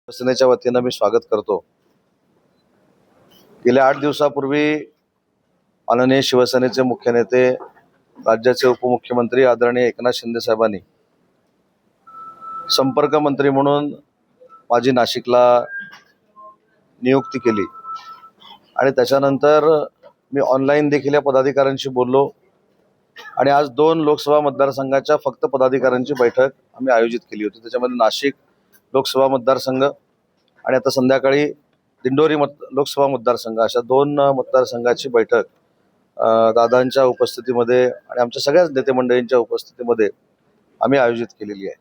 शिवसेनेच्या वतीनं मी स्वागत करतो। गेल्या 8 दिवसापूर्वी माननीय शिवसेनेचे मुख्य नेते राज्याचे उपमुख्यमंत्री आदरणीय एकनाथ शिंदे साहेबांनी संपर्क मंत्री म्हणून माझी नाशिकला नियुक्ती केली आणि त्याच्यानंतर मी ऑनलाईन देखील या पदाधिकाऱ्यांशी बोललो आणि आज 2 लोकसभा मतदारसंघाच्या फक्त पदाधिकाऱ्यांची बैठक आम्ही आयोजित केली होती। त्याच्यामध्ये नाशिक लोकसभा मतदारसंघ आणि आता संध्याकाळी दिंडोरी लोकसभा मतदारसंघ अशा 2 मतदारसंघाची बैठक दादांच्या उपस्थितीमध्ये आणि आमच्या सगळ्याच नेते मंडळींच्या उपस्थितीमध्ये आम्ही आयोजित केलेली आहे।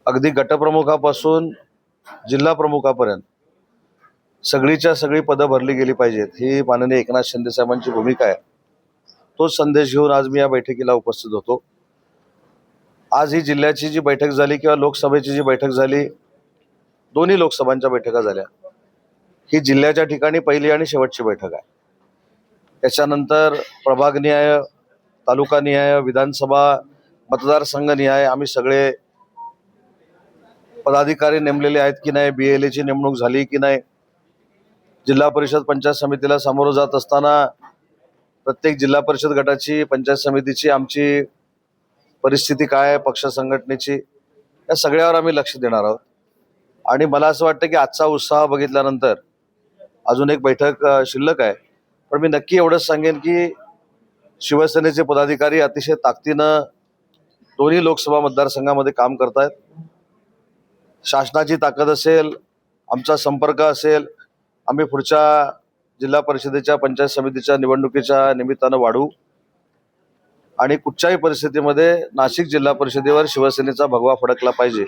अगदी गटप्रमुखापासून जिल्हा प्रमुखापर्यंत सगळीच्या सगळी पदं भरली गेली पाहिजेत ही माननीय एकनाथ शिंदे साहेबांची भूमिका आहे। तोच संदेश घेऊन आज मी या बैठकीला उपस्थित होतो। आज ही जिल्ह्याची जी बैठक झाली किंवा लोकसभेची जी बैठक झाली, दोन्ही लोकसभांच्या बैठका झाल्या, ही जिल्ह्याच्या ठिकाणी पहिली आणि शेवटची बैठक आहे। त्याच्यानंतर प्रभागनिहाय, तालुकानिहाय, विधानसभा मतदारसंघनिहाय आम्ही सगळे पदाधिकारी नेमलेले आहेत की नाही, BLAची नेमणूक झाली की नाही, जिल्हा परिषद पंचायत समितीला सामोरं जात असताना प्रत्येक जिल्हा परिषद गटाची पंचायत समितीची आमची परिस्थिती काय आहे, पक्ष संघटनेची, या सगळ्यावर आम्ही लक्ष देणार आहोत। आणि मला असं वाटतं की आजचा उत्साह बघितल्यानंतर अजून एक बैठक शिल्लक आहे, पण मी नक्की एवढंच सांगेन की शिवसेनेचे पदाधिकारी अतिशय ताकदीनं दोन्ही लोकसभा मतदारसंघामध्ये काम करतायत। शासनाची ताकद असेल, आमचा संपर्क असेल, आम्ही पुढच्या जिल्हा परिषदेच्या पंचायत समितीच्या निवडणुकीच्या निमित्तानं वाढू आणि कुठच्याही परिस्थितीमध्ये नाशिक जिल्हा परिषदेवर शिवसेनेचा भगवा फडकला पाहिजे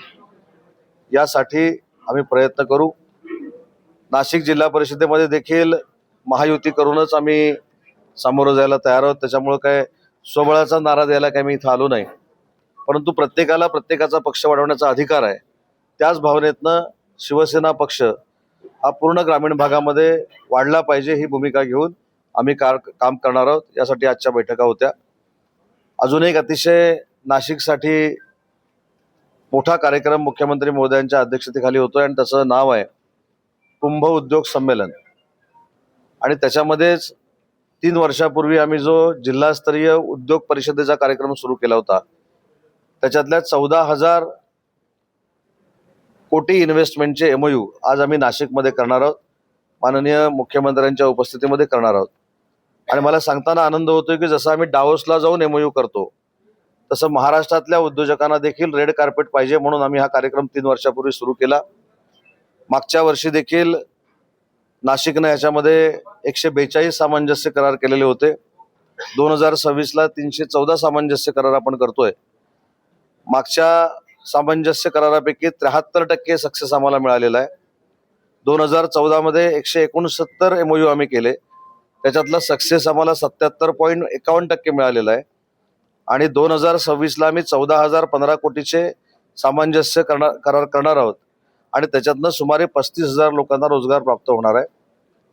यासाठी आम्ही प्रयत्न करू। नाशिक जिल्हा परिषदेमध्ये देखील महायुती करूनच आम्ही सामोरं जायला तयार आहोत। त्याच्यामुळे काय स्वबळाचा नारा द्यायला काय मी इथं आलो नाही, परंतु प्रत्येकाला प्रत्येकाचा पक्ष वाढवण्याचा अधिकार आहे। त्याच भावनेतनं शिवसेना पक्ष हा पूर्ण ग्रामीण भागामध्ये वाढला पाहिजे ही भूमिका घेऊन आम्ही काम करणार आहोत। यासाठी आजच्या बैठका होत्या। अजून एक अतिशय नाशिकसाठी मोठा कार्यक्रम मुख्यमंत्री महोदयांच्या अध्यक्षतेखाली होतोय आणि त्याचं नाव आहे कुंभ उद्योग संमेलन। आणि त्याच्यामध्येच 3 वर्षापूर्वी आम्ही जो जिल्हास्तरीय उद्योग परिषदेचा कार्यक्रम सुरू केला होता, त्याच्यातल्या 14,000 कोटी इन्व्हेस्टमेंटचे MOU आज आम्ही नाशिकमध्ये करणार आहोत, माननीय मुख्यमंत्र्यांच्या उपस्थितीमध्ये करणार आहोत। आणि मला सांगताना आनंद होतोय की जसं आम्ही डावोसला जाऊन MOU करतो तसं महाराष्ट्रातल्या उद्योजकांना देखील रेड कार्पेट पाहिजे म्हणून आम्ही हा कार्यक्रम 3 वर्षापूर्वी सुरू केला। मागच्या वर्षी देखील नाशिकने याच्यामध्ये 142 सामंजस्य करार केलेले होते। 2026ला 314 सामंजस्य करार आपण करतोय। मागच्या सामंजस्य करारापैकी 73% सक्सेस आम्हाला मिळालेला आहे। 2014 मध्ये 169 MOU आम्ही केले, त्याच्यातला सक्सेस आम्हाला 77.51% मिळालेला आहे। आणि 2026ला आम्ही 14,015 कोटीचे सामंजस्य करार करणार आहोत आणि त्याच्यातनं सुमारे 35,000 लोकांना रोजगार प्राप्त होणार आहे।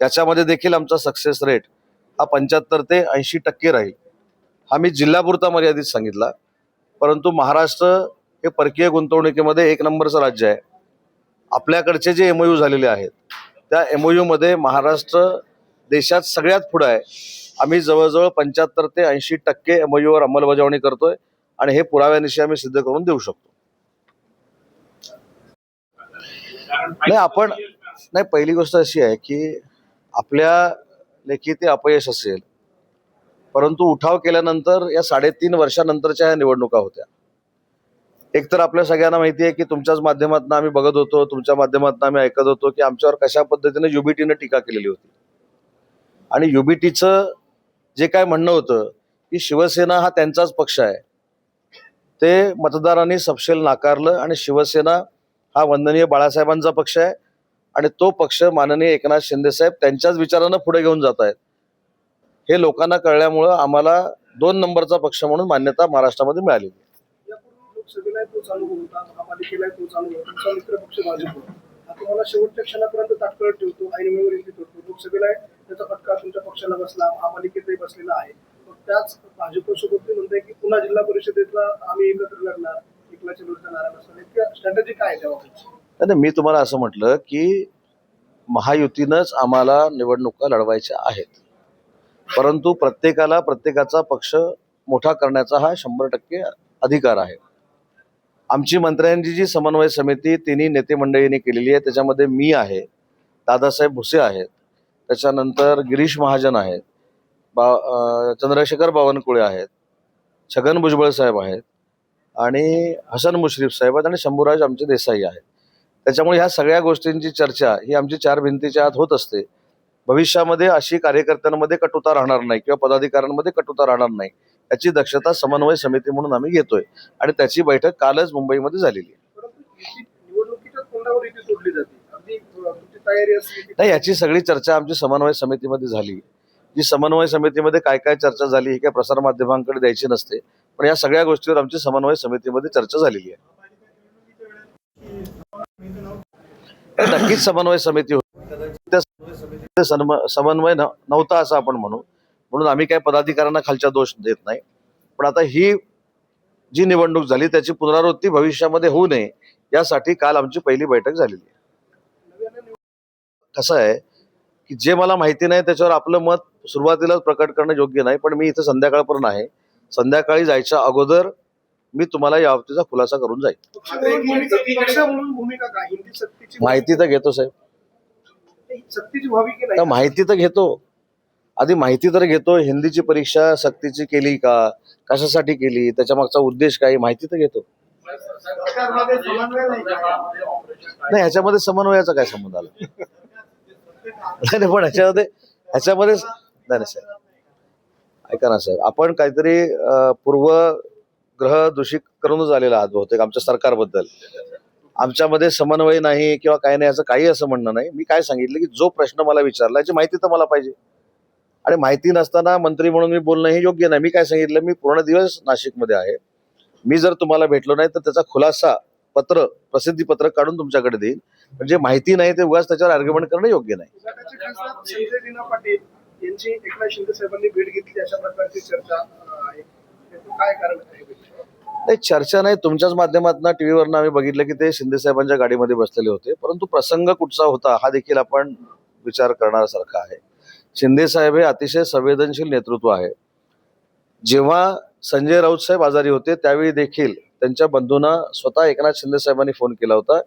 त्याच्यामध्ये देखील आमचा सक्सेस रेट हा 75 ते 80% राहील। हा मी जिल्हापुरता मर्यादित सांगितला, परंतु महाराष्ट्र हे परकीय गुंतवणुकीमध्ये 1 नंबरचं राज्य आहे। आपल्याकडचे जे MOU झालेले आहेत त्या MOU मध्ये महाराष्ट्र देशात सगळ्यात पुढे आहे। आम्ही जवळजवळ 75 ते 80% MOU वर अंमलबजावणी करतोय आणि हे पुराव्यानिशी आम्ही सिद्ध करून देऊ शकतो। नाही, पहिली गोष्ट अशी आहे की आपल्या लेखी ते अपयश असेल, परंतु उठाव केल्यानंतर या 3.5 वर्षानंतरच्या या निवडणुका होत्या। एकतर आपल्या सगळ्यांना माहिती आहे की तुमच्याच माध्यमातून आम्ही बघत होतो, तुमच्या माध्यमातून आम्ही ऐकत होतो की आमच्यावर कशा पद्धतीने UBTने टीका केलेली होती। आणि UBTचं जे काय म्हणणं होतं की शिवसेना हा त्यांचाच पक्ष आहे, ते मतदारांनी सपशेल नाकारलं आणि शिवसेना हा वंदनीय बाळासाहेबांचा पक्ष आहे आणि तो पक्ष माननीय एकनाथ शिंदे साहेब त्यांच्याच विचारानं पुढे घेऊन जात आहेत। हे लोकांना कळल्यामुळं आम्हाला 2 नंबरचा पक्ष म्हणून मान्यता महाराष्ट्रामध्ये मिळाली। लोकसभेला तो चालू होता, महापालिकेला तो चालू होता, तुमचा मित्र पक्ष भाजप आता तुम्हाला शेवटच्या क्षणापर्यंत ताटकळत ठेवतो, ऐनवेळेवर इंगित होतो। लोकसभेला त्याचा फटका तुमच्या पक्षाला बसला, महापालिकेतही बसलेला आहे। मग त्याच भाजपसोबत ते म्हणताय की पुन्हा जिल्हा परिषदेतला आम्ही एकत्र लढणार, एकला चलोचा नारा नसणार, स्ट्रॅटेजी काय आहे तेव्हा? नाही, मी तुम्हाला असं म्हटलं की महायुतीनंच आम्हाला निवडणुका लढवायच्या आहेत, परंतु प्रत्येकाला प्रत्येकाचा पक्ष मोठा करण्याचा हा 100% अधिकार आहे. आमची मंत्र्यांची जी समन्वय समिती तिन्ही नेते मंडळींनी केलेली आहे, त्याच्यामध्ये मी आहे, दादासाहेब भुसे आहेत, त्याच्यानंतर गिरीश महाजन आहेत, चंद्रशेखर बावनकुळे आहेत, छगन भुजबळ साहेब आहेत आणि हसन मुश्रीफ साहेब आहेत आणि शंभूराज आमचे देसाई आहेत. त्याच्यामुळे ह्या सगळ्या गोष्टींची चर्चा ही आमची 4 भिंतीच्या आत होत असते. भविष्यामध्ये अशी कार्यकर्त्यांमध्ये कटुता राहणार नाही किंवा पदाधिकाऱ्यांमध्ये कटुता राहणार नाही याची दक्षता समन्वय समिती म्हणून आम्ही घेतोय आणि त्याची बैठक कालच मुंबईमध्ये झालेली आहे. परंतु निवडणुकीच्या तोंडावर युती सोडली जाते. अगदी तुमची तयारी असली की नाही, याची सगळी चर्चा आमची समन्वय समितीमध्ये झाली. जी समन्वय समितीमध्ये काय काय चर्चा झाली ही काय प्रसारमाध्यमांकडे द्यायची नसते, पण या सगळ्या गोष्टीवर आमची समन्वय समितीमध्ये चर्चा झालेली आहे. नक्कीच समन्वय समिती होती. त्या समन्वय नव्हता असं आपण म्हणून आम्ही काय पदाधिकाऱ्यांना खालच्या दोष देत नाही. पण आता ही जी निवडणूक झाली त्याची पुनरावृत्ती भविष्यामध्ये होऊ नये यासाठी काल आमची पहिली बैठक झालेली आहे. कसं आहे की जे मला माहिती नाही त्याच्यावर आपलं मत सुरुवातीलाच प्रकट करणं योग्य नाही, पण मी इथं संध्याकाळपर्यंत आहे. संध्याकाळी जायच्या अगोदर मी तुम्हाला या बाबतीचा खुलासा करून जाईल. पक्ष म्हणून भूमिका काय? हिंदी सक्तीची माहिती तर घेतो साहेब, सक्तीची व्हावी की तर नाही? माहिती तर घेतो. आधी माहिती तर घेतो. हिंदीची परीक्षा सक्तीची केली का, कशासाठी केली, त्याच्या मागचा उद्देश काय, माहिती तर घेतो. सरकारमध्ये समन्वय नाही का? नाही, ह्याच्यामध्ये समन्वयाचा काय संबंध आला? नाही, पण ह्याच्यामध्ये नाही साहेब, ऐका ना साहेब, आपण काहीतरी पूर्वग्रह दूषित करूनच आलेला आहात बहुतेक आमच्या सरकारबद्दल. आमच्यामध्ये समन्वय नाही किंवा काही नाही असं काही असं म्हणणं नाही. मी काय सांगितलं की जो प्रश्न मला विचारला याची माहिती तर मला पाहिजे, आणि माहिती नसताना मंत्री म्हणून मी बोलणं हे योग्य नाही. मी काय सांगितलं, मी पूर्ण दिवस नाशिकमध्ये आहे. मी जर तुम्हाला भेटलो नाही तर त्याचा खुलासा प्रसिद्धी पत्रक काढून तुमच्याकडे देईन. म्हणजे माहिती नाही ते उगाच त्याच्यावर आर्ग्युमेंट करणं योग्य नाही. उद्घाटनाचे खासदार संजय दिना पाटील यांची एकनाथ शिंदे साहेबांनी भेट घेतली अशा प्रकारची चर्चा आहे. याचं काय कारण आहे? नाही, चर्चा नाही, तुमच्याच माध्यमातून टीव्हीवरनं आम्ही बघितलं की ते शिंदे साहेबांच्या गाडीमध्ये बसलेले होते, परंतु प्रसंग कुठचा होता हा देखील आपण विचार करण्यासारखा आहे. शिंदे साहेब हे अतिशय संवेदनशील नेतृत्व आहे. जेव्हा संजय राऊत साहेब आजारी होते त्यावेळी देखील त्यांच्या बंधूंना स्वतः एकनाथ शिंदे साहेबांनी फोन केला होता.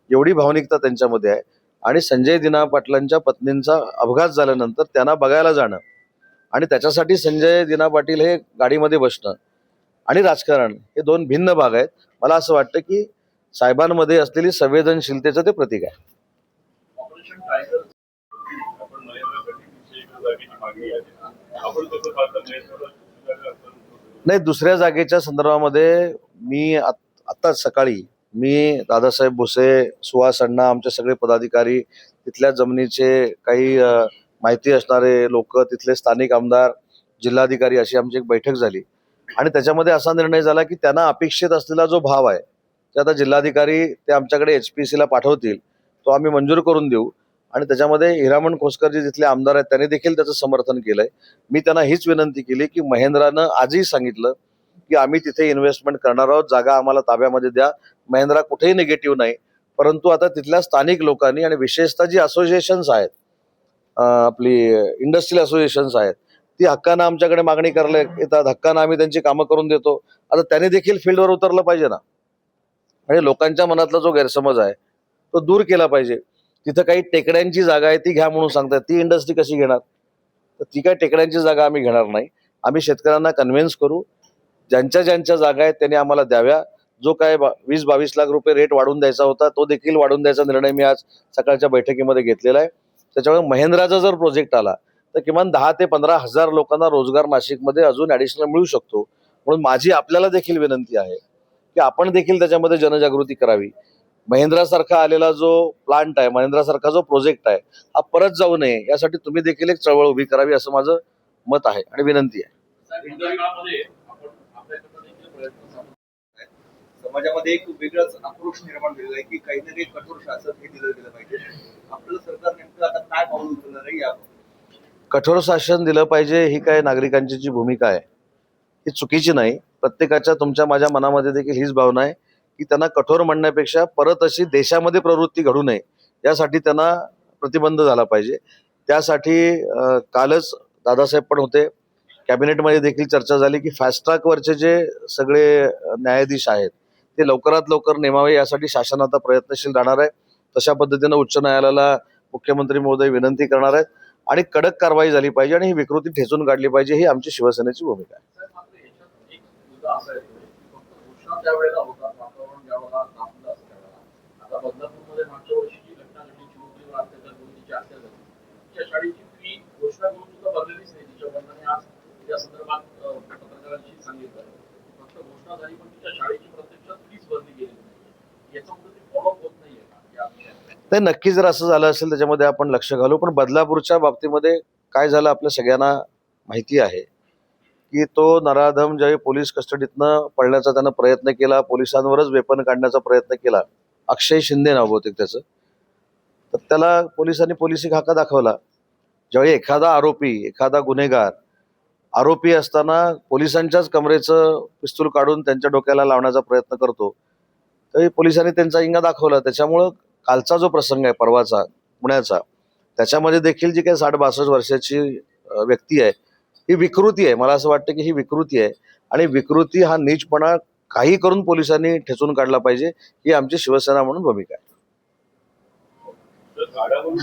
एवढी भावनिकता त्यांच्यामध्ये आहे. आणि संजय दिना पाटलांच्या पत्नींचा अपघात झाल्यानंतर त्यांना बघायला जाणं आणि त्याच्यासाठी संजय दिना पाटील हे गाडीमध्ये बसणं आणि राजकारण हे 2 भिन्न भाग आहेत. मला असं वाटतं की साहेबांमध्ये असलेली संवेदनशीलतेचं ते प्रतीक आहे. ऑपरेशन टायगर आपण नरेंद्र गटीविषयी एका जागेची मागणी आहे. आपण कसं पाहता नरेंद्र नाही, दुसऱ्या जागेच्या संदर्भामध्ये मी आत्ताच सकाळी मी दादासाहेब भुसे, सुहास अण्णा, आमचे सगळे पदाधिकारी, तिथल्या जमिनीचे काही माहिती असणारे लोक, तिथले स्थानिक आमदार, जिल्हाधिकारी अशी आमची एक बैठक झाली आणि त्याच्यामध्ये असा निर्णय झाला की त्यांना अपेक्षित असलेला जो भाव आहे ते आता जिल्हाधिकारी ते आमच्याकडे HPCला पाठवतील, तो आम्ही मंजूर करून देऊ. आणि त्याच्यामध्ये हिरामण खोसकर जे तिथले आमदार आहेत त्यांनी देखील त्याचं समर्थन केलंय. मी त्यांना हीच विनंती केली की महिंद्रानं आजही सांगितलं की आम्ही तिथे इन्व्हेस्टमेंट करणार आहोत, जागा आम्हाला ताब्यामध्ये द्या. महिंद्रा कुठेही निगेटिव्ह नाही, परंतु आता तिथल्या स्थानिक लोकांनी आणि विशेषतः जी असोसिएशन्स आहेत, आपली इंडस्ट्रियल असोसिएशन्स आहेत, ती हक्कानं आमच्याकडे मागणी करायला येतात. हक्कानं आम्ही त्यांची कामं करून देतो. आता त्यांनी देखील फील्डवर उतरलं पाहिजे ना, म्हणजे लोकांच्या मनातला जो गैरसमज आहे तो दूर केला पाहिजे. तिथं काही टेकड्यांची जागा आहे ती घ्या म्हणून सांगतात, ती इंडस्ट्री कशी घेणार? तर ती काय टेकड्यांची जागा आम्ही घेणार नाही. आम्ही शेतकऱ्यांना कन्व्हिन्स करू, ज्यांच्या जागा आहेत त्यांनी आम्हाला द्याव्या. जो काय 20-22 लाख रुपये रेट वाढवून द्यायचा होता तो देखील वाढवून द्यायचा निर्णय मी आज सकाळच्या बैठकीमध्ये घेतलेला आहे. त्याच्यामुळे महिंद्राचा जर प्रोजेक्ट आला तर किमान 10 ते 15 हजार लोकांना रोजगार नाशिकमध्ये अजून ॲडिशनल मिळू शकतो. म्हणून माझी आपल्याला देखील विनंती आहे की आपण देखील त्याच्यामध्ये जनजागृती करावी. महिंद्रासारखा आलेला जो प्लांट आहे, महिंद्रासारखा जो प्रोजेक्ट आहे हा परत जाऊ नये यासाठी तुम्ही देखील एक चळवळ उभी करावी असं माझं मत आहे आणि विनंती आहे. समाजामध्ये एक वेगळाच आक्रोश निर्माण झालेला आहे की काही ना काही कठोर शासन हे दिलं गेलं पाहिजे. आपलं सरकार नेमकं आता काय पाऊल उचलणार आहे या? कठोर शासन दिलं पाहिजे ही काय नागरिकांची जी भूमिका आहे ही चुकीची नाही. प्रत्येकाच्या तुमच्या माझ्या मनामध्ये देखील हीच भावना आहे की त्यांना कठोर म्हणण्यापेक्षा परत अशी देशामध्ये प्रवृत्ती घडू नये यासाठी त्यांना प्रतिबंध झाला पाहिजे. त्यासाठी कालच दादासाहेब पण होते, कॅबिनेटमध्ये देखील चर्चा झाली की फास्ट ट्रॅकवरचे जे सगळे न्यायाधीश आहेत ते लवकरात लवकर नेमावे यासाठी शासन आता प्रयत्नशील राहणार आहे. तशा पद्धतीनं उच्च न्यायालयाला मुख्यमंत्री महोदय विनंती करणार आहेत आणि कडक कारवाई झाली पाहिजे आणि ही विकृती ठेचून काढली पाहिजे, ही आमची शिवसेनेची भूमिका आहे. मात्र याच्यात एक मुद्दा असा येतो की फक्त घोषणा त्यावेळेला होतात, वातावरण ज्यावेळेला तापलं असतं त्यावेळेला. आता बदलापूरमध्ये मागच्या वर्षी जी घटना घडली, चिमुकलीवर अत्याचार करून तिची हत्या झाली, तिच्या शाळेची फी घोषणा करून सुद्धा भरलेलीच नाही. तिच्या वडिलांनी आज या संदर्भात पत्रकारांशी सांगितलं फक्त घोषणा झाली पण तिच्या शाळेची प्रत्यक्षात फीच भरली गेली नाही. याच्यामध्ये ते फॉलोअप होत नाहीये का या विषयात? नाही, नक्की जर असं झालं असेल त्याच्यामध्ये आपण लक्ष घालू. पण बदलापूरच्या बाबतीमध्ये काय झालं आपल्या सगळ्यांना माहिती आहे की तो नराधम ज्यावेळी पोलीस कस्टडीतनं पळण्याचा त्यानं प्रयत्न केला, पोलिसांवरच वेपन काढण्याचा प्रयत्न केला, अक्षय शिंदे नाव बहुतेक त्याचं, तर त्याला पोलिसांनी पोलिसी खाका दाखवला. ज्यावेळी एखादा आरोपी, एखादा गुन्हेगार आरोपी असताना पोलिसांच्याच कमरेचं पिस्तूल काढून त्यांच्या डोक्याला लावण्याचा प्रयत्न करतो, तरी पोलिसांनी त्यांचा इंगा दाखवला. त्याच्यामुळं कालचा जो प्रसंग आहे परवाचा पुण्याचा, त्याच्यामध्ये देखील जी काही 60-62 वर्षाची व्यक्ती आहे ही विकृती आहे. मला असं वाटतं की ही विकृती आहे आणि विकृती हा नीचपणा काही करून पोलिसांनी ठेचून काढला पाहिजे, ही आमची शिवसेना म्हणून भूमिका आहे. तर गाड्यावरून